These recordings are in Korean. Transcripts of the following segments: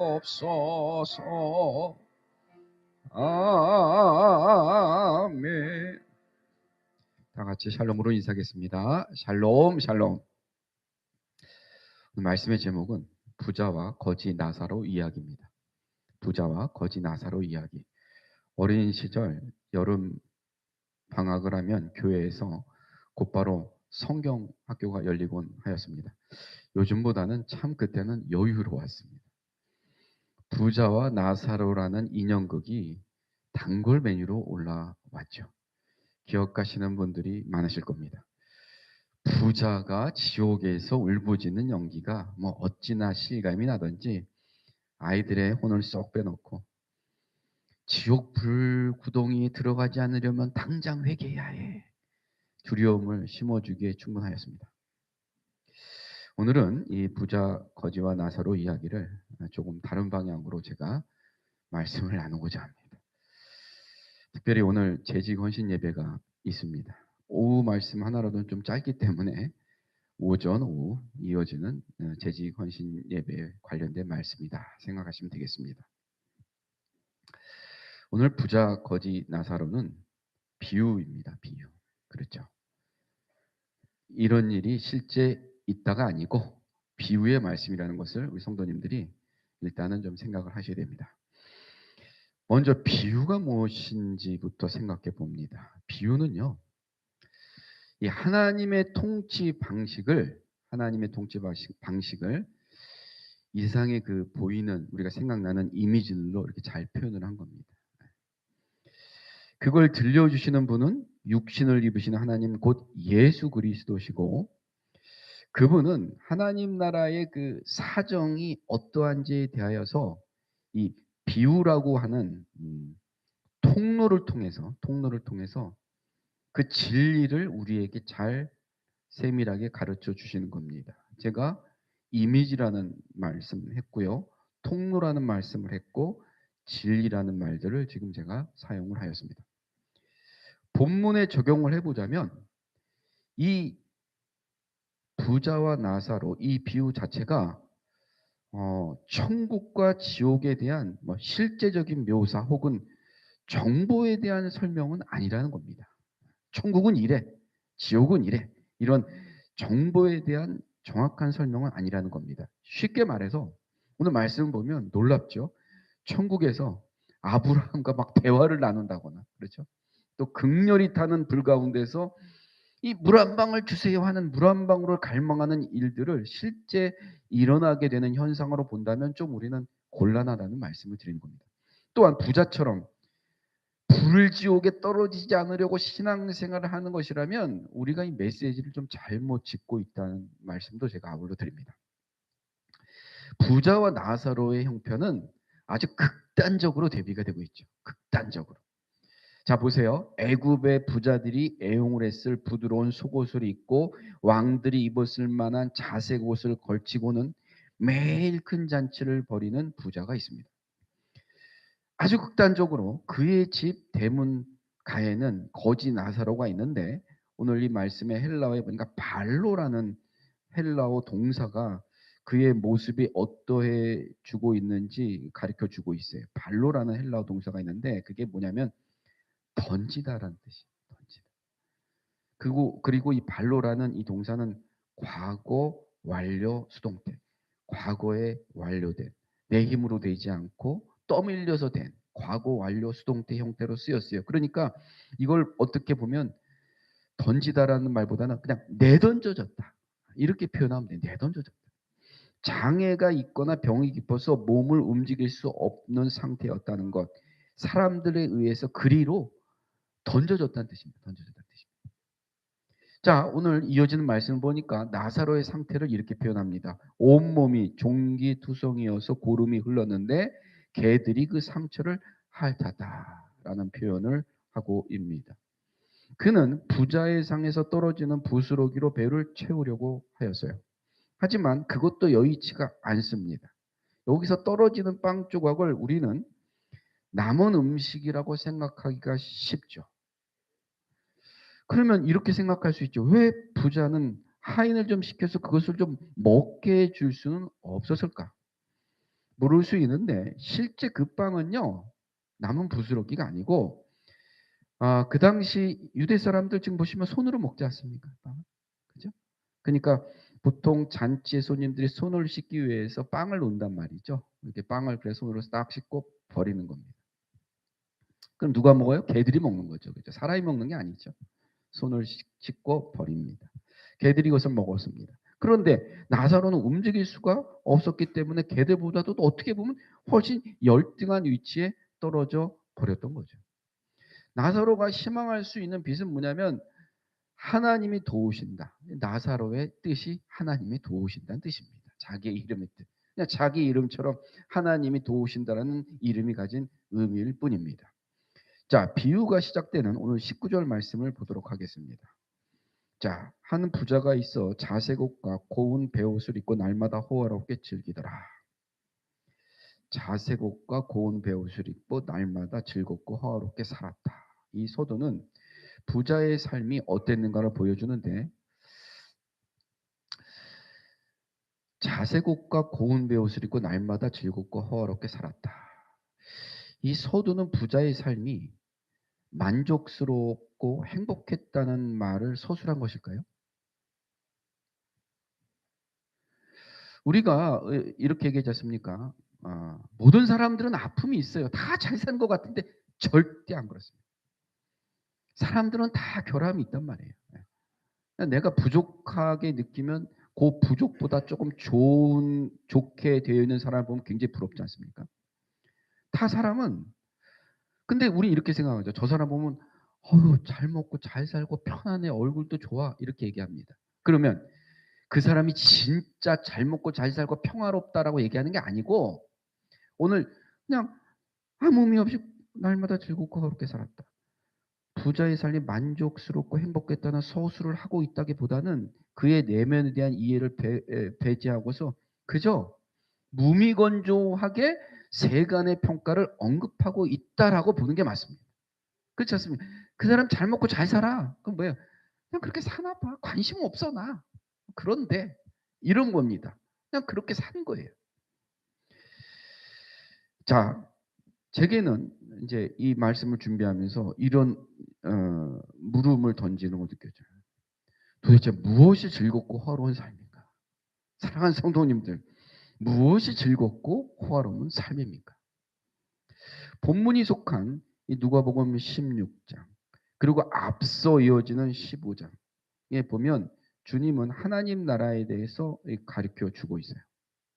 없소서. 아멘. 다 같이 샬롬으로 인사하겠습니다. 샬롬, 샬롬. 말씀의 제목은 부자와 거지 나사로 이야기입니다. 부자와 거지 나사로 이야기. 어린 시절 여름 방학을 하면 교회에서 곧바로 성경 학교가 열리곤 하였습니다. 요즘보다는 참 그때는 여유로웠습니다. 부자와 나사로라는 인형극이 단골 메뉴로 올라왔죠. 기억하시는 분들이 많으실 겁니다. 부자가 지옥에서 울부짖는 연기가 뭐 어찌나 실감이 나던지 아이들의 혼을 쏙 빼놓고 지옥 불구덩이에 들어가지 않으려면 당장 회개해야 해. 두려움을 심어주기에 충분하였습니다. 오늘은 이 부자 거지와 나사로 이야기를 조금 다른 방향으로 제가 말씀을 나누고자 합니다. 특별히 오늘 재직 헌신 예배가 있습니다. 오후 말씀 하나로는 좀 짧기 때문에 오전 오후 이어지는 재직 헌신 예배에 관련된 말씀이다 생각하시면 되겠습니다. 오늘 부자 거지 나사로는 비유입니다. 비유. 그렇죠. 이런 일이 실제 있다가 아니고 비유의 말씀이라는 것을 우리 성도님들이 일단은 좀 생각을 하셔야 됩니다. 먼저 비유가 무엇인지부터 생각해 봅니다. 비유는요, 이 하나님의 통치 방식을 이 세상에 그 보이는 우리가 생각나는 이미지로 이렇게 잘 표현을 한 겁니다. 그걸 들려주시는 분은 육신을 입으시는 하나님 곧 예수 그리스도시고, 그분은 하나님 나라의 그 사정이 어떠한지에 대하여서 이 비유라고 하는 통로를 통해서 그 진리를 우리에게 잘 세밀하게 가르쳐 주시는 겁니다. 제가 이미지라는 말씀을 했고요. 통로라는 말씀을 했고 진리라는 말들을 지금 제가 사용을 하였습니다. 본문에 적용을 해보자면 이 부자와 나사로 이 비유 자체가 천국과 지옥에 대한 뭐 실제적인 묘사 혹은 정보에 대한 설명은 아니라는 겁니다. 천국은 이래, 지옥은 이래, 이런 정보에 대한 정확한 설명은 아니라는 겁니다. 쉽게 말해서 오늘 말씀 보면 놀랍죠. 천국에서 아브라함과 막 대화를 나눈다거나, 그렇죠? 또 극렬히 타는 불 가운데서 이 물 한 방울 주세요 하는 물 한 방울을 갈망하는 일들을 실제 일어나게 되는 현상으로 본다면 좀 우리는 곤란하다는 말씀을 드리는 겁니다. 또한 부자처럼 불지옥에 떨어지지 않으려고 신앙생활을 하는 것이라면 우리가 이 메시지를 좀 잘못 짚고 있다는 말씀도 제가 아울러 드립니다. 부자와 나사로의 형편은 아주 극단적으로 대비가 되고 있죠. 극단적으로. 자 보세요. 애굽의 부자들이 애용을 했을 부드러운 속옷을 입고 왕들이 입었을 만한 자색 옷을 걸치고는 매일 큰 잔치를 벌이는 부자가 있습니다. 아주 극단적으로 그의 집 대문가에는 거지 나사로가 있는데 오늘 이 말씀의 헬라어에 보니까 발로라는 헬라어 동사가 그의 모습이 어떠해 주고 있는지 가르쳐 주고 있어요. 발로라는 헬라어 동사가 있는데 그게 뭐냐면 던지다라는 뜻이에요. 던지다. 그리고 이 발로라는 이 동사는 과거 완료 수동태. 과거에 완료된 내 힘으로 되지 않고 떠밀려서 된 과거 완료 수동태 형태로 쓰였어요. 그러니까 이걸 어떻게 보면 던지다라는 말보다는 그냥 내던져졌다. 이렇게 표현하면 돼요. 내던져졌다. 장애가 있거나 병이 깊어서 몸을 움직일 수 없는 상태였다는 것. 사람들에 의해서 그리로 던져졌다는 뜻입니다. 던져졌다는 뜻입니다. 자, 오늘 이어지는 말씀을 보니까 나사로의 상태를 이렇게 표현합니다. 온몸이 종기투성이어서 고름이 흘렀는데 개들이 그 상처를 핥았다라는 표현을 하고 있습니다. 그는 부자의 상에서 떨어지는 부스러기로 배를 채우려고 하였어요. 하지만 그것도 여의치가 않습니다. 여기서 떨어지는 빵 조각을 우리는 남은 음식이라고 생각하기가 쉽죠. 그러면 이렇게 생각할 수 있죠. 왜 부자는 하인을 좀 시켜서 그것을 좀 먹게 해줄 수는 없었을까? 물을 수 있는데 실제 그 빵은요. 남은 부스러기가 아니고 그 당시 유대 사람들 지금 보시면 손으로 먹지 않습니까? 빵을. 그죠? 그러니까 보통 잔치에 손님들이 손을 씻기 위해서 빵을 놓는단 말이죠. 이렇게 빵을 그래서 손으로 딱 씻고 버리는 겁니다. 그럼 누가 먹어요? 개들이 먹는 거죠. 그죠? 사람이 먹는 게 아니죠. 손을 씻고 버립니다. 개들이 이것을 먹었습니다. 그런데 나사로는 움직일 수가 없었기 때문에 개들보다도 어떻게 보면 훨씬 열등한 위치에 떨어져 버렸던 거죠. 나사로가 희망할 수 있는 빛은 뭐냐면 하나님이 도우신다. 나사로의 뜻이 하나님이 도우신다는 뜻입니다. 자기의 이름의 뜻. 그냥 자기 이름처럼 하나님이 도우신다라는 이름이 가진 의미일 뿐입니다. 자, 비유가 시작되는 오늘 19절 말씀을 보도록 하겠습니다. 자, 한 부자가 있어 자색 옷과 고운 베옷을 입고 날마다 호화롭게 즐기더라. 자색 옷과 고운 베옷을 입고 날마다 즐겁고 호화롭게 살았다. 이 소도는 부자의 삶이 어땠는가를 보여주는데 자색 옷과 고운 베옷을 입고 날마다 즐겁고 호화롭게 살았다. 이 서두는 부자의 삶이 만족스럽고 행복했다는 말을 서술한 것일까요? 우리가 이렇게 얘기하지 않습니까? 모든 사람들은 아픔이 있어요. 다 잘 사는 것 같은데 절대 안 그렇습니다. 사람들은 다 결함이 있단 말이에요. 내가 부족하게 느끼면 그 부족보다 조금 좋게 되어 있는 사람을 보면 굉장히 부럽지 않습니까? 타 사람은 근데 우리 이렇게 생각하죠. 저 사람 보면 어유 잘 먹고 잘 살고 편하네. 얼굴도 좋아. 이렇게 얘기합니다. 그러면 그 사람이 진짜 잘 먹고 잘 살고 평화롭다라고 얘기하는 게 아니고 오늘 그냥 아무 의미 없이 날마다 즐겁고 그렇게 살았다. 부자의 삶이 만족스럽고 행복했다는 서술을 하고 있다기보다는 그의 내면에 대한 이해를 배제하고서 그저 무미건조하게 세간의 평가를 언급하고 있다라고 보는 게 맞습니다. 그렇지 않습니까? 그 사람 잘 먹고 잘 살아. 그럼 뭐예요? 그냥 그렇게 사나 봐. 관심 없어 나. 그런데 이런 겁니다. 그냥 그렇게 사는 거예요. 자, 제게는 이제 이 말씀을 준비하면서 이런 물음을 던지는 거 느껴져요. 도대체 무엇이 즐겁고 화로운 삶입니까? 사랑하는 성도님들, 무엇이 즐겁고 호화로운 삶입니까? 본문이 속한 이 누가복음 16장 그리고 앞서 이어지는 15장에 보면 주님은 하나님 나라에 대해서 가르쳐 주고 있어요.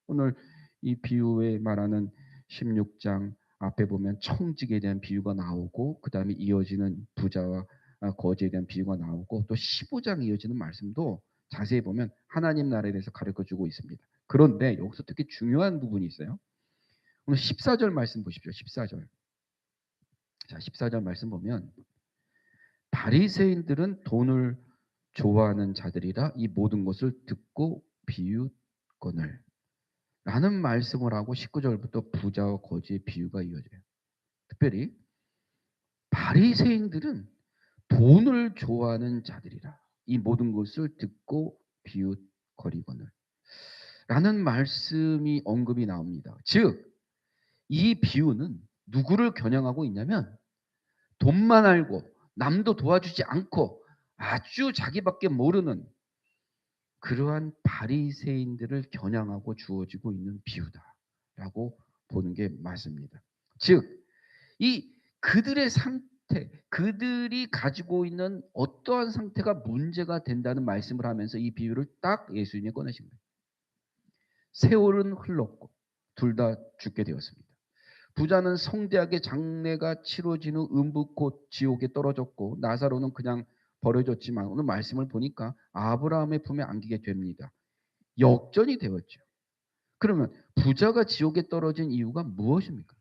오늘 이 비유에 말하는 16장 앞에 보면 청직에 대한 비유가 나오고 그 다음에 이어지는 부자와 거지에 대한 비유가 나오고 또 15장 이어지는 말씀도 자세히 보면 하나님 나라에 대해서 가르쳐 주고 있습니다. 그런데 여기서 특히 중요한 부분이 있어요. 오늘 14절 말씀 보십시오. 14절. 자, 14절 말씀 보면 바리새인들은 돈을 좋아하는 자들이라 이 모든 것을 듣고 비웃거늘 라는 말씀을 하고 19절부터 부자와 거지의 비유가 이어져요. 특별히 바리새인들은 돈을 좋아하는 자들이라 이 모든 것을 듣고 비웃거리거늘 라는 말씀이 언급이 나옵니다. 즉 이 비유는 누구를 겨냥하고 있냐면 돈만 알고 남도 도와주지 않고 아주 자기밖에 모르는 그러한 바리새인들을 겨냥하고 주어지고 있는 비유다라고 보는 게 맞습니다. 즉, 이 그들의 상태, 그들이 가지고 있는 어떠한 상태가 문제가 된다는 말씀을 하면서 이 비유를 딱 예수님이 꺼내신 거예요. 세월은 흘렀고 둘 다 죽게 되었습니다. 부자는 성대하게 장례가 치러진 후 음부곧 지옥에 떨어졌고 나사로는 그냥 버려졌지만 오늘 말씀을 보니까 아브라함의 품에 안기게 됩니다. 역전이 되었죠. 그러면 부자가 지옥에 떨어진 이유가 무엇입니까?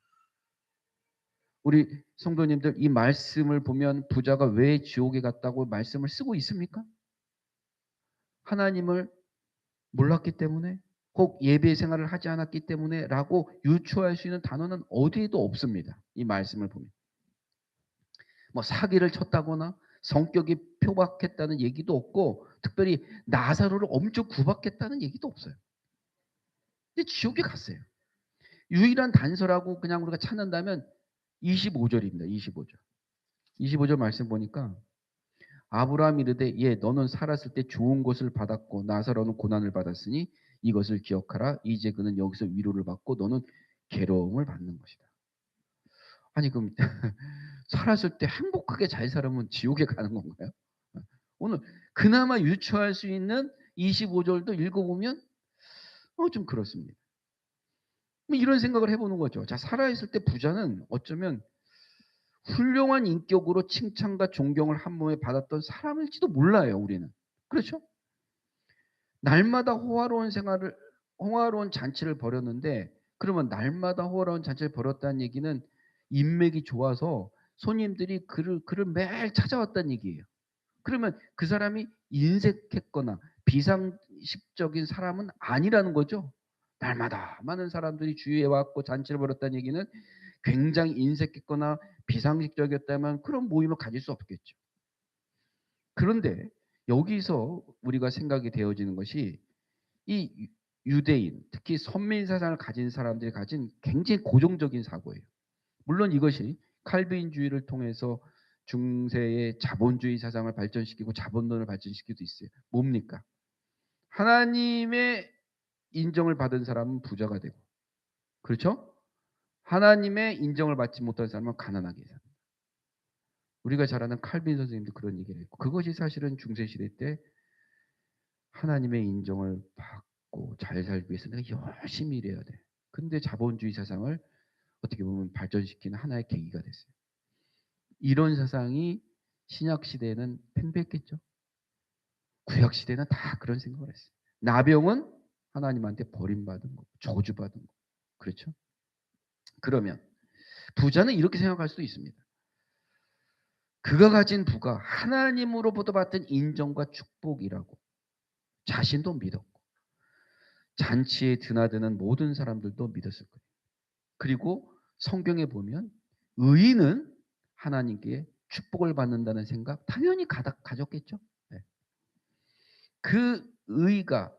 우리 성도님들 이 말씀을 보면 부자가 왜 지옥에 갔다고 말씀을 쓰고 있습니까? 하나님을 몰랐기 때문에 혹 예배 생활을 하지 않았기 때문에라고 유추할 수 있는 단어는 어디에도 없습니다. 이 말씀을 보면. 뭐 사기를 쳤다거나 성격이 표박했다는 얘기도 없고 특별히 나사로를 엄청 구박했다는 얘기도 없어요. 근데 지옥에 갔어요. 유일한 단서라고 그냥 우리가 찾는다면 25절입니다. 25절. 25절 말씀 보니까 아브라함이 이르되 예 너는 살았을 때 좋은 것을 받았고 나사로는 고난을 받았으니 이것을 기억하라. 이제 그는 여기서 위로를 받고 너는 괴로움을 받는 것이다. 아니 그럼 살았을 때 행복하게 잘 살으면 지옥에 가는 건가요? 오늘 그나마 유추할 수 있는 25절도 읽어보면 좀 그렇습니다. 뭐 이런 생각을 해보는 거죠. 자, 살아있을 때 부자는 어쩌면 훌륭한 인격으로 칭찬과 존경을 한 몸에 받았던 사람일지도 몰라요, 우리는. 그렇죠? 날마다 호화로운 잔치를 벌였는데, 그러면 날마다 호화로운 잔치를 벌였다는 얘기는 인맥이 좋아서 손님들이 그를 매일 찾아왔다는 얘기예요. 그러면 그 사람이 인색했거나 비상식적인 사람은 아니라는 거죠. 날마다 많은 사람들이 주위에 왔고 잔치를 벌였다는 얘기는 굉장히 인색했거나 비상식적이었다면 그런 모임을 가질 수 없겠죠. 그런데 여기서 우리가 생각이 되어지는 것이 이 유대인, 특히 선민 사상을 가진 사람들이 가진 굉장히 고정적인 사고예요. 물론 이것이 칼빈주의를 통해서 중세의 자본주의 사상을 발전시키고 자본론을 발전시키기도 있어요. 뭡니까? 하나님의 인정을 받은 사람은 부자가 되고, 그렇죠? 하나님의 인정을 받지 못한 사람은 가난하게 산다. 우리가 잘 아는 칼빈 선생님도 그런 얘기를 했고, 그것이 사실은 중세 시대 때 하나님의 인정을 받고 잘 살기 위해서 내가 열심히 일해야 돼. 근데 자본주의 사상을 어떻게 보면 발전시키는 하나의 계기가 됐어요. 이런 사상이 신약 시대에는 팽배했겠죠. 구약 시대는 다 그런 생각을 했어요. 나병은 하나님한테 버림받은 거, 저주받은 거. 그렇죠? 그러면 부자는 이렇게 생각할 수도 있습니다. 그가 가진 부가 하나님으로부터 받은 인정과 축복이라고 자신도 믿었고 잔치에 드나드는 모든 사람들도 믿었을 거예요. 그리고 성경에 보면 의인은 하나님께 축복을 받는다는 생각 당연히 가졌겠죠. 네. 그 의가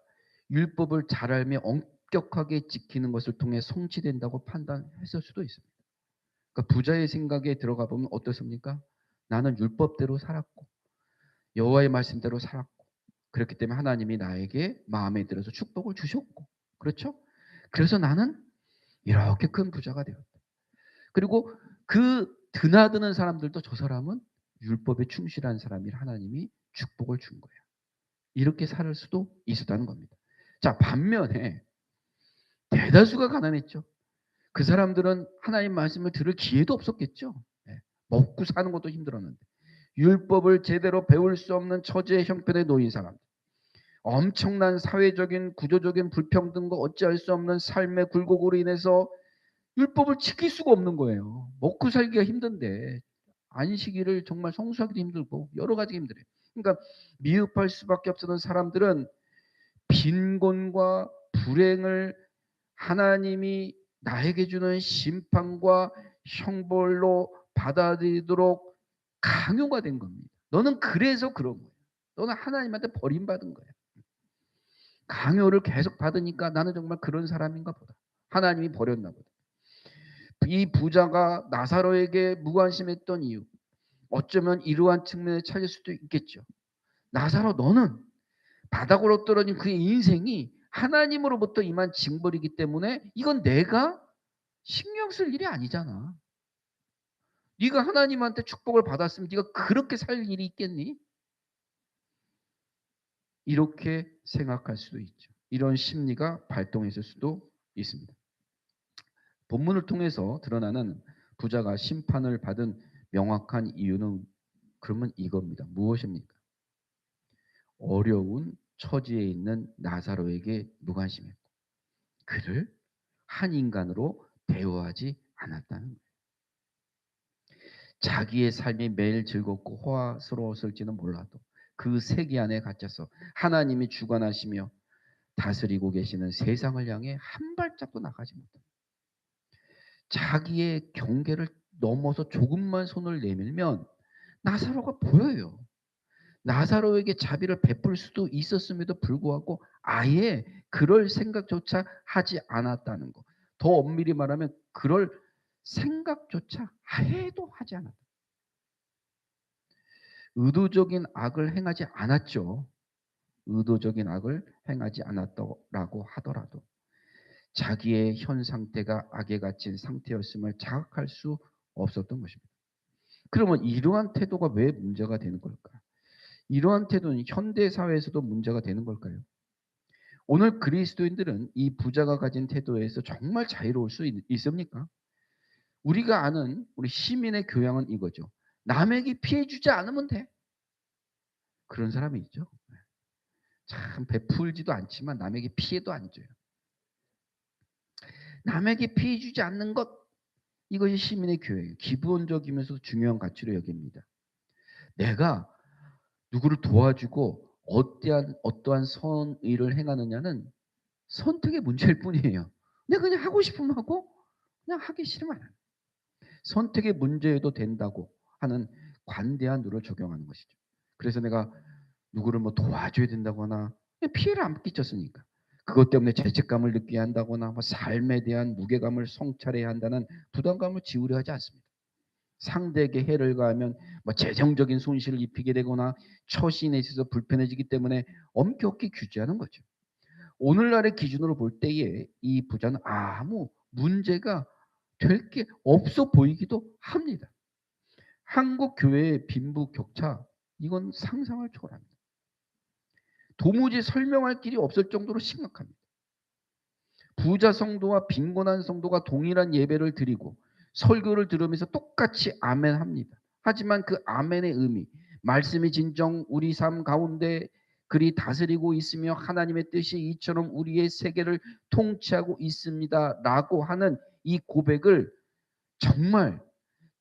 율법을 잘 알며 엄격하게 지키는 것을 통해 성취된다고 판단했을 수도 있습니다. 그러니까 부자의 생각에 들어가 보면 어떻습니까? 나는 율법대로 살았고 여호와의 말씀대로 살았고 그렇기 때문에 하나님이 나에게 마음에 들어서 축복을 주셨고 그렇죠? 그래서 나는 이렇게 큰 부자가 되었다. 그리고 그 드나드는 사람들도 저 사람은 율법에 충실한 사람이라 하나님이 축복을 준 거예요. 이렇게 살 수도 있었다는 겁니다. 자, 반면에 대다수가 가난했죠. 그 사람들은 하나님 말씀을 들을 기회도 없었겠죠. 네. 먹고 사는 것도 힘들었는데 율법을 제대로 배울 수 없는 처지의 형편에 놓인 사람, 엄청난 사회적인 구조적인 불평등과 어찌할 수 없는 삶의 굴곡으로 인해서 율법을 지킬 수가 없는 거예요. 먹고 살기가 힘든데 안식일을 정말 성수하기도 힘들고 여러 가지 힘들어요. 그러니까 미흡할 수밖에 없었던 사람들은 빈곤과 불행을 하나님이 나에게 주는 심판과 형벌로 받아들이도록 강요가 된 겁니다. 너는 그래서 그런 거야. 너는 하나님한테 버림받은 거야. 강요를 계속 받으니까 나는 정말 그런 사람인가 보다. 하나님이 버렸나 보다. 이 부자가 나사로에게 무관심했던 이유, 어쩌면 이러한 측면에 찾을 수도 있겠죠. 나사로 너는 바닥으로 떨어진 그의 인생이 하나님으로부터 임한 징벌이기 때문에 이건 내가 신경 쓸 일이 아니잖아. 네가 하나님한테 축복을 받았으면 네가 그렇게 살 일이 있겠니? 이렇게 생각할 수도 있죠. 이런 심리가 발동했을 수도 있습니다. 본문을 통해서 드러나는 부자가 심판을 받은 명확한 이유는 그러면 이겁니다. 무엇입니까? 어려운 처지에 있는 나사로에게 무관심했고 그를 한 인간으로 대우하지 않았다는 거예요. 자기의 삶이 매일 즐겁고 호화스러웠을지는 몰라도 그 세계 안에 갇혀서 하나님이 주관하시며 다스리고 계시는 세상을 향해 한 발짝도 나가지 못합니다. 자기의 경계를 넘어서 조금만 손을 내밀면 나사로가 보여요. 나사로에게 자비를 베풀 수도 있었음에도 불구하고 아예 그럴 생각조차 하지 않았다는 것. 더 엄밀히 말하면 그럴 생각조차 해도 하지 않았다. 의도적인 악을 행하지 않았죠. 의도적인 악을 행하지 않았다라고 하더라도 자기의 현 상태가 악에 갇힌 상태였음을 자각할 수 없었던 것입니다. 그러면 이러한 태도가 왜 문제가 되는 걸까? 이러한 태도는 현대 사회에서도 문제가 되는 걸까요? 오늘 그리스도인들은 이 부자가 가진 태도에서 정말 자유로울 수 있습니까? 우리가 아는 우리 시민의 교양은 이거죠. 남에게 피해 주지 않으면 돼. 그런 사람이 있죠. 참 베풀지도 않지만 남에게 피해도 안 줘요. 남에게 피해 주지 않는 것, 이것이 시민의 교양이에요. 기본적이면서 중요한 가치로 여깁니다. 내가 누구를 도와주고 어떠한 선의를 행하느냐는 선택의 문제일 뿐이에요. 내가 그냥 하고 싶으면 하고 그냥 하기 싫으면 안 해요. 선택의 문제여도 된다고 하는 관대한 룰을 적용하는 것이죠. 그래서 내가 누구를 뭐 도와줘야 된다거나 피해를 안 끼쳤으니까 그것 때문에 죄책감을 느끼게 한다거나 뭐 삶에 대한 무게감을 성찰해야 한다는 부담감을 지우려 하지 않습니다. 상대에게 해를 가하면 뭐 재정적인 손실을 입히게 되거나 처신에 있어서 불편해지기 때문에 엄격히 규제하는 거죠. 오늘날의 기준으로 볼 때에 이 부자는 아무 문제가 될 게 없어 보이기도 합니다. 한국 교회의 빈부격차, 이건 상상을 초월합니다. 도무지 설명할 길이 없을 정도로 심각합니다. 부자 성도와 빈곤한 성도가 동일한 예배를 드리고 설교를 들으면서 똑같이 아멘합니다. 하지만 그 아멘의 의미, 말씀이 진정 우리 삶 가운데 그리 다스리고 있으며 하나님의 뜻이 이처럼 우리의 세계를 통치하고 있습니다라고 하는 이 고백을 정말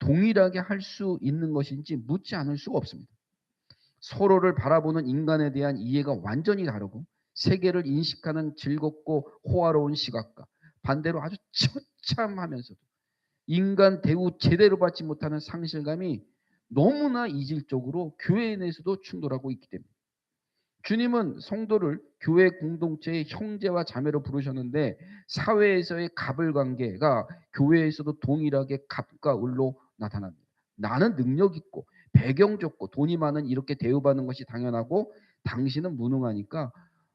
동일하게 할 수 있는 것인지 묻지 않을 수가 없습니다. 서로를 바라보는 인간에 대한 이해가 완전히 다르고 세계를 인식하는 즐겁고 호화로운 시각과 반대로 아주 처참하면서도 인간 대우 제대로 받지 못하는 상실감이 너무나 이질적으로 교회 내에서도 충돌하고 있기 때문에 주님은 성도를 교회 공동체의 형제와 자매로 부르셨는데 사회에서의 갑을 관계가 교회에서도 동일하게 갑과 을로 나타납니다. 나는 능력 있고 배경 좋고 돈이 많은 이렇게 대우받는 것이 당연하고 당신은 무능하니까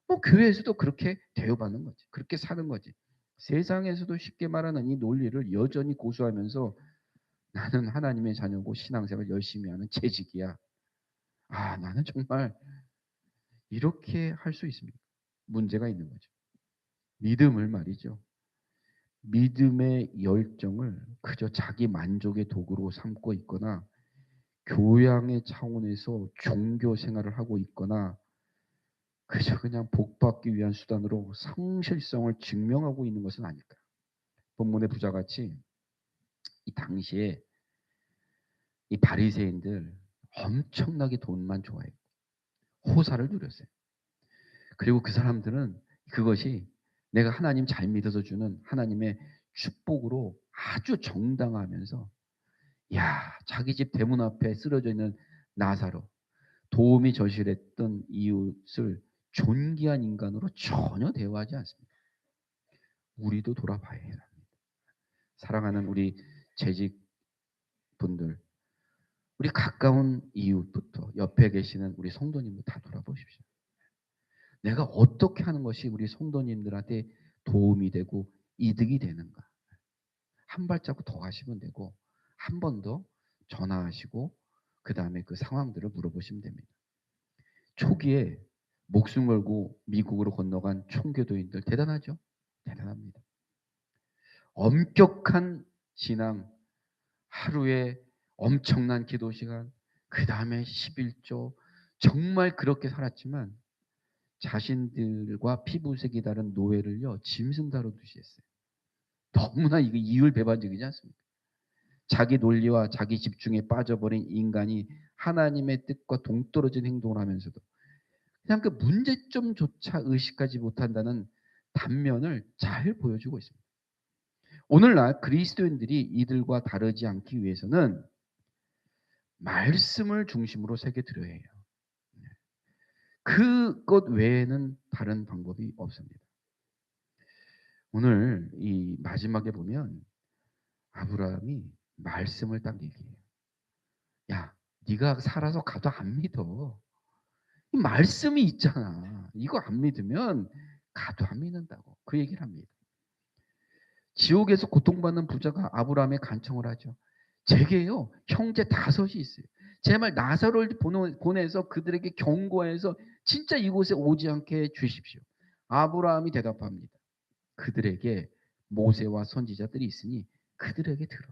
뭐 교회에서도 그렇게 대우받는 거지. 그렇게 사는 거지. 세상에서도 쉽게 말하는 이 논리를 여전히 고수하면서 나는 하나님의 자녀고 신앙생활 열심히 하는 재직이야. 아, 나는 정말 이렇게 할 수 있습니다. 문제가 있는 거죠. 믿음을 말이죠. 믿음의 열정을 그저 자기 만족의 도구로 삼고 있거나 교양의 차원에서 종교 생활을 하고 있거나 그저 그냥 복받기 위한 수단으로 성실성을 증명하고 있는 것은 아닐까요? 본문의 부자같이 이 당시에 이 바리새인들 엄청나게 돈만 좋아해요. 호사를 누렸어요. 그리고 그 사람들은 그것이 내가 하나님 잘 믿어서 주는 하나님의 축복으로 아주 정당화하면서 야, 자기 집 대문 앞에 쓰러져 있는 나사로 도움이 절실했던 이웃을 존귀한 인간으로 전혀 대우하지 않습니다. 우리도 돌아봐야 합니다. 사랑하는 우리 재직분들, 우리 가까운 이웃부터 옆에 계시는 우리 성도님부터 다 돌아보십시오. 내가 어떻게 하는 것이 우리 성도님들한테 도움이 되고 이득이 되는가. 한 발자국 더 가시면 되고 한 번 더 전화하시고 그다음에 그 상황들을 물어보시면 됩니다. 초기에 목숨 걸고 미국으로 건너간 총교도인들 대단하죠? 대단합니다. 엄격한 신앙, 하루에 엄청난 기도 시간, 그다음에 11조 정말 그렇게 살았지만 자신들과 피부색이 다른 노예를요 짐승 다루듯이 했어요. 너무나 이게 이율배반적이지 않습니까? 자기 논리와 자기 집중에 빠져버린 인간이 하나님의 뜻과 동떨어진 행동을 하면서도 그냥 그 문제점조차 의식하지 못한다는 단면을 잘 보여주고 있습니다. 오늘날 그리스도인들이 이들과 다르지 않기 위해서는 말씀을 중심으로 새겨 드려야 해요. 그것 외에는 다른 방법이 없습니다. 오늘 이 마지막에 보면 아브라함이 말씀을 딱 얘기해요. 야, 네가 살아서 가도 안 믿어. 이 말씀이 있잖아. 이거 안 믿으면 가도 안 믿는다고. 그 얘기를 합니다. 지옥에서 고통받는 부자가 아브라함에 간청을 하죠. 제게요 형제 다섯이 있어요. 제발 나사로를 보내서 그들에게 경고해서 진짜 이곳에 오지 않게 해 주십시오. 아브라함이 대답합니다. 그들에게 모세와 선지자들이 있으니 그들에게 들어.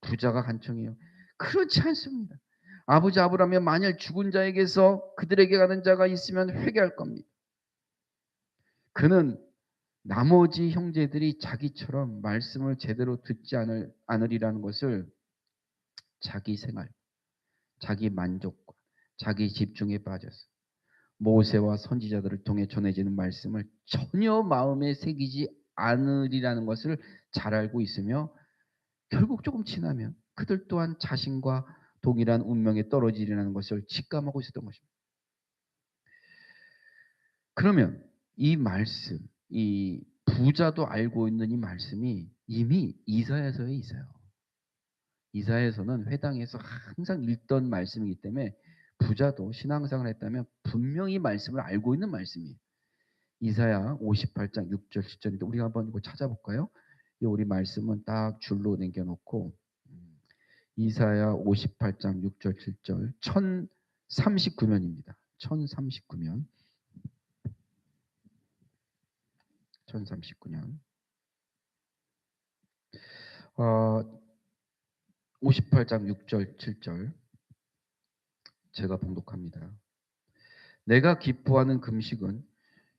부자가 간청해요. 그렇지 않습니다. 아버지 아브라함이 만일 죽은 자에게서 그들에게 가는 자가 있으면 회개할 겁니다. 그는 나머지 형제들이 자기처럼 말씀을 제대로 듣지 않으리라는 것을 자기 생활, 자기 만족과 자기 집중에 빠져서 모세와 선지자들을 통해 전해지는 말씀을 전혀 마음에 새기지 않으리라는 것을 잘 알고 있으며 결국 조금 지나면 그들 또한 자신과 동일한 운명에 떨어지리라는 것을 직감하고 있었던 것입니다. 그러면 이 말씀, 이 부자도 알고 있는 이 말씀이 이미 이사야서에 있어요. 이사야서는 회당에서 항상 읽던 말씀이기 때문에 부자도 신앙생활을 했다면 분명히 말씀을 알고 있는 말씀이에요. 이사야 58장 6절 10절인데 우리가 한번 이거 찾아볼까요? 이 우리 말씀은 딱 줄로 남겨놓고 이사야 58장 6절 7절 1039면입니다. 1039면 1039년 58장 6절 7절 제가 봉독합니다. 내가 기뻐하는 금식은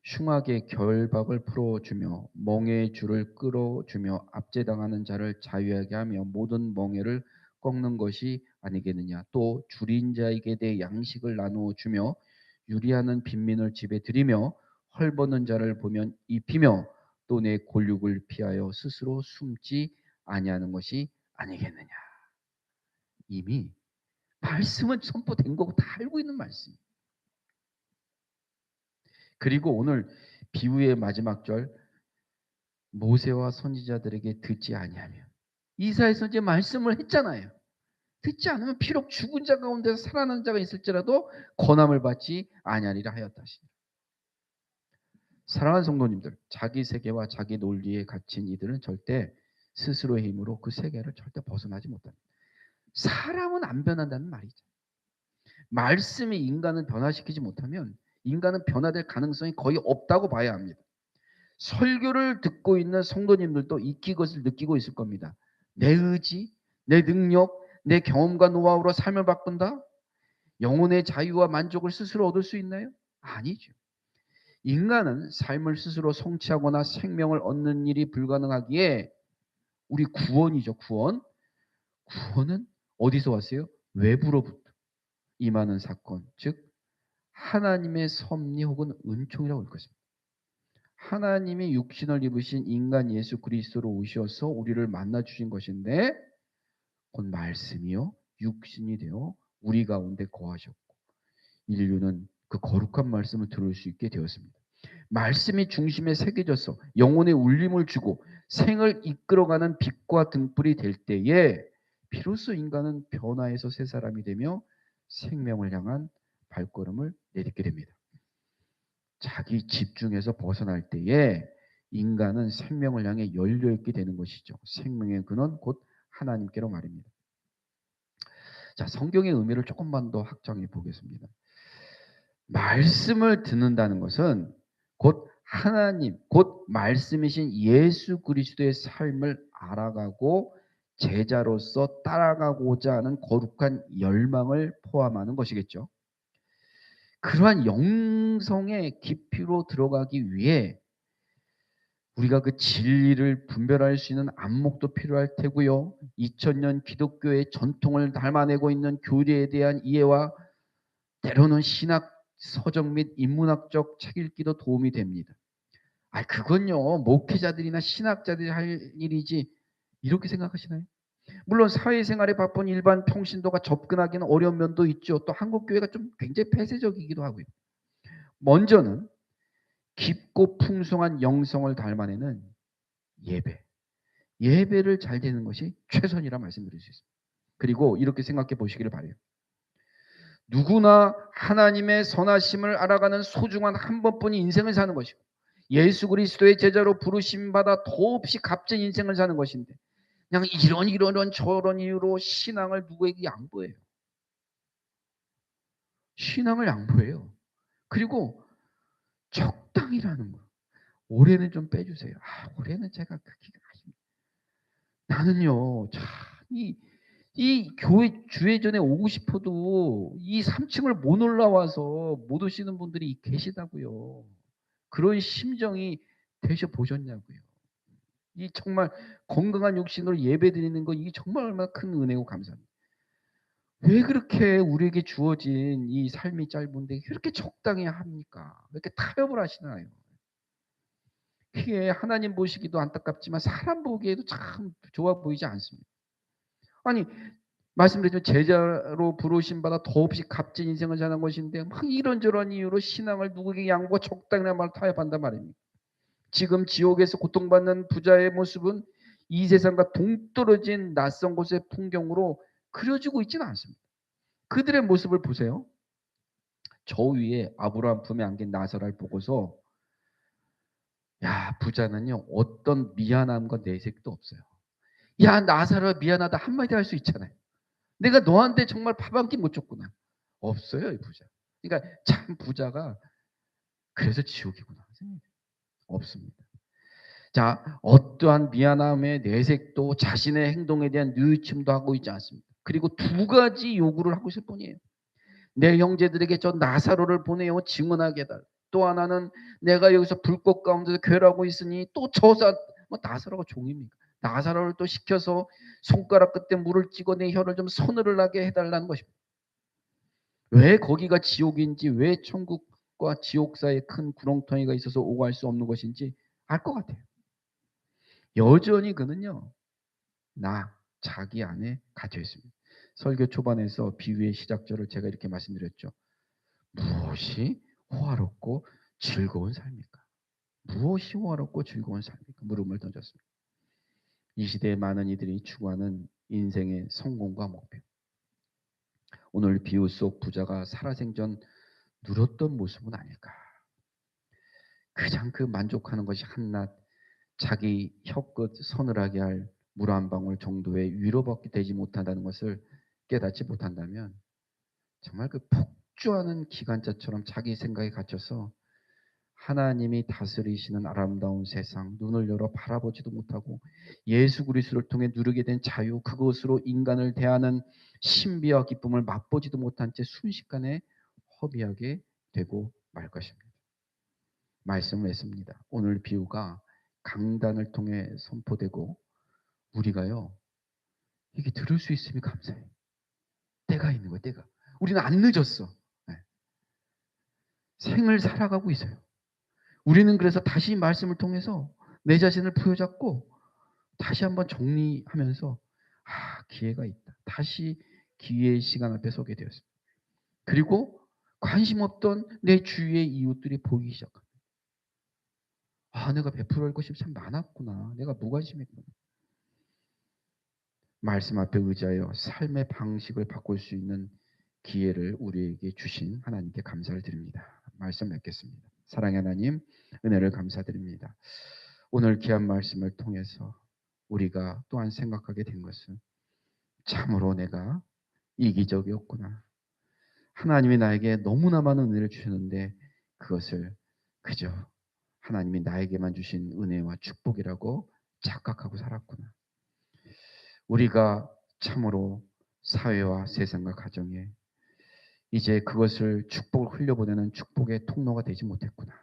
흉악의 결박을 풀어주며 멍에의 줄을 끌어주며 압제당하는 자를 자유하게 하며 모든 멍에를 꺾는 것이 아니겠느냐. 또 줄인 자에게 대해 양식을 나누어 주며 유리하는 빈민을 집에 들이며 헐벗는 자를 보면 입히며 또 내 골육을 피하여 스스로 숨지 아니하는 것이 아니겠느냐. 이미 말씀은 선포된 거고 다 알고 있는 말씀. 그리고 오늘 비유의 마지막 절 모세와 선지자들에게 듣지 아니하면 이사야서 이제 말씀을 했잖아요. 듣지 않으면 비록 죽은 자 가운데서 살아난 자가 있을지라도 권함을 받지 아니하리라 하였다. 사랑하는 성도님들, 자기 세계와 자기 논리에 갇힌 이들은 절대 스스로의 힘으로 그 세계를 절대 벗어나지 못합니다. 사람은 안 변한다는 말이죠. 말씀이 인간을 변화시키지 못하면 인간은 변화될 가능성이 거의 없다고 봐야 합니다. 설교를 듣고 있는 성도님들도 그것을 느끼고 있을 겁니다. 내 의지, 내 능력, 내 경험과 노하우로 삶을 바꾼다? 영혼의 자유와 만족을 스스로 얻을 수 있나요? 아니죠. 인간은 삶을 스스로 성취하거나 생명을 얻는 일이 불가능하기에 우리 구원이죠. 구원은 어디서 왔어요? 외부로부터 임하는 사건, 즉 하나님의 섭리 혹은 은총이라고 할 것입니다. 하나님이 육신을 입으신 인간 예수 그리스도로 오셔서 우리를 만나 주신 것인데 곧 말씀이요 육신이 되어 우리 가운데 거하셨고 인류는 그 거룩한 말씀을 들을 수 있게 되었습니다. 말씀이 중심에 새겨져서 영혼의 울림을 주고 생을 이끌어가는 빛과 등불이 될 때에 비로소 인간은 변화해서 새 사람이 되며 생명을 향한 발걸음을 내딛게 됩니다. 자기 집중에서 벗어날 때에 인간은 생명을 향해 열려있게 되는 것이죠. 생명의 근원 곧 하나님께로 말입니다. 자, 성경의 의미를 조금만 더 확장해 보겠습니다. 말씀을 듣는다는 것은 곧 하나님, 곧 말씀이신 예수 그리스도의 삶을 알아가고 제자로서 따라가고자 하는 거룩한 열망을 포함하는 것이겠죠. 그러한 영성의 깊이로 들어가기 위해 우리가 그 진리를 분별할 수 있는 안목도 필요할 테고요. 2000년 기독교의 전통을 닮아내고 있는 교리에 대한 이해와 때로는 신학 서적 및 인문학적 책 읽기도 도움이 됩니다. 그건요 목회자들이나 신학자들이 할 일이지 이렇게 생각하시나요? 물론 사회생활에 바쁜 일반 평신도가 접근하기는 어려운 면도 있죠. 또 한국 교회가 좀 굉장히 폐쇄적이기도 하고요. 먼저는 깊고 풍성한 영성을 닮아내는 예배. 예배를 잘 드리는 것이 최선이라 말씀드릴 수 있습니다. 그리고 이렇게 생각해 보시기를 바라요. 누구나 하나님의 선하심을 알아가는 소중한 한 번뿐인 인생을 사는 것이고 예수 그리스도의 제자로 부르심 받아 더없이 값진 인생을 사는 것인데 그냥 이런 저런 이유로 신앙을 누구에게 양보해요. 신앙을 양보해요. 그리고 적당히라는 거. 올해는 좀 빼주세요. 올해는 제가 그렇게 나는요, 참, 이 교회 주회전에 오고 싶어도 이 3층을 못 올라와서 못 오시는 분들이 계시다고요. 그런 심정이 되셔 보셨냐고요. 이 정말 건강한 육신으로 예배드리는 거 이게 정말 얼마나 큰 은혜고 감사합니다. 왜 그렇게 우리에게 주어진 이 삶이 짧은데 그렇게 적당히 합니까? 왜 이렇게 타협을 하시나요? 그게 하나님 보시기도 안타깝지만 사람 보기에도 참 좋아 보이지 않습니다. 아니 말씀드렸지만 제자로 부르심 받아 더없이 값진 인생을 사는 것인데 막 이런저런 이유로 신앙을 누구에게 양보하고 적당히나 말 타협한단 말입니다. 지금 지옥에서 고통받는 부자의 모습은 이 세상과 동떨어진 낯선 곳의 풍경으로 그려지고 있지는 않습니다. 그들의 모습을 보세요. 저 위에 아브라함 품에 안긴 나사로를 보고서 야 부자는요 어떤 미안함과 내색도 없어요. 야 나사로야 미안하다 한마디 할 수 있잖아요. 내가 너한테 정말 밥 한 끼 못 줬구나. 없어요 이 부자. 그러니까 참 부자가 그래서 지옥이구나. 없습니다. 자 어떠한 미안함의 내색도 자신의 행동에 대한 뉘우침도 하고 있지 않습니다. 그리고 두 가지 요구를 하고 있을 뿐이에요. 내 형제들에게 저 나사로를 보내어 증언하게 해달라. 또 하나는 내가 여기서 불꽃 가운데서 괴로워하고 있으니 또 저사 뭐 나사로가 종입니까? 나사로를 또 시켜서 손가락 끝에 물을 찍어 내 혀를 좀 서늘을 나게 해달라는 것입니다. 왜 거기가 지옥인지 왜 천국과 지옥 사이에 큰 구렁텅이가 있어서 오갈 수 없는 것인지 알 것 같아요. 여전히 그는요. 자기 안에 갇혀 있습니다. 설교 초반에서 비유의 시작절을 제가 이렇게 말씀드렸죠. 무엇이 호화롭고 즐거운 삶입니까? 무엇이 호화롭고 즐거운 삶입니까? 물음을 던졌습니다. 이 시대의 많은 이들이 추구하는 인생의 성공과 목표. 오늘 비유 속 부자가 살아생전 누렸던 모습은 아닐까? 가장 그 만족하는 것이 한낱 자기 혀끝 서늘하게 할 물 한 방울 정도의 위로밖에 되지 못한다는 것을 깨닫지 못한다면 정말 그 폭주하는 기관차처럼 자기 생각에 갇혀서 하나님이 다스리시는 아름다운 세상 눈을 열어 바라보지도 못하고 예수 그리스도를 통해 누리게 된 자유 그것으로 인간을 대하는 신비와 기쁨을 맛보지도 못한 채 순식간에 허비하게 되고 말 것입니다. 말씀을 했습니다. 오늘 비유가 강단을 통해 선포되고 우리가요 이게 들을 수 있으면 감사해. 때가 있는 거야 때가. 우리는 안 늦었어. 네. 생을 살아가고 있어요. 우리는 그래서 다시 말씀을 통해서 내 자신을 부여잡고 다시 한번 정리하면서 기회가 있다. 다시 기회의 시간 앞에 서게 되었습니다. 그리고 관심 없던 내 주위의 이웃들이 보이기 시작합니다. 내가 베풀어야 할 것이 참 많았구나. 내가 무관심했구나. 말씀 앞에 의지하여 삶의 방식을 바꿀 수 있는 기회를 우리에게 주신 하나님께 감사를 드립니다. 말씀 맺겠습니다. 사랑의 하나님, 은혜를 감사드립니다. 오늘 귀한 말씀을 통해서 우리가 또한 생각하게 된 것은 참으로 내가 이기적이었구나. 하나님이 나에게 너무나 많은 은혜를 주셨는데 그것을 그저 하나님이 나에게만 주신 은혜와 축복이라고 착각하고 살았구나. 우리가 참으로 사회와 세상과 가정에 이제 그것을 축복을 흘려보내는 축복의 통로가 되지 못했구나.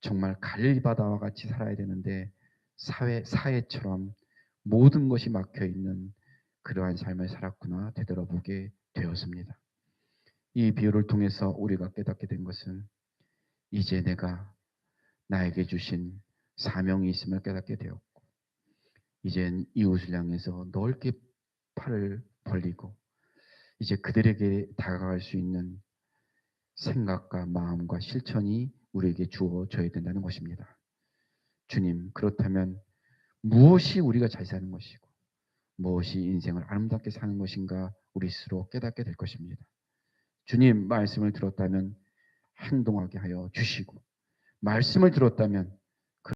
정말 갈릴바다와 같이 살아야 되는데 사회처럼 모든 것이 막혀 있는 그러한 삶을 살았구나 되돌아보게 되었습니다. 이 비유를 통해서 우리가 깨닫게 된 것은 이제 내가 나에게 주신 사명이 있음을 깨닫게 되었고 이젠 이웃을 향해서 넓게 팔을 벌리고 이제 그들에게 다가갈 수 있는 생각과 마음과 실천이 우리에게 주어져야 된다는 것입니다. 주님, 그렇다면 무엇이 우리가 잘 사는 것이고 무엇이 인생을 아름답게 사는 것인가 우리 스스로 깨닫게 될 것입니다. 주님 말씀을 들었다면 행동하게 하여 주시고 말씀을 들었다면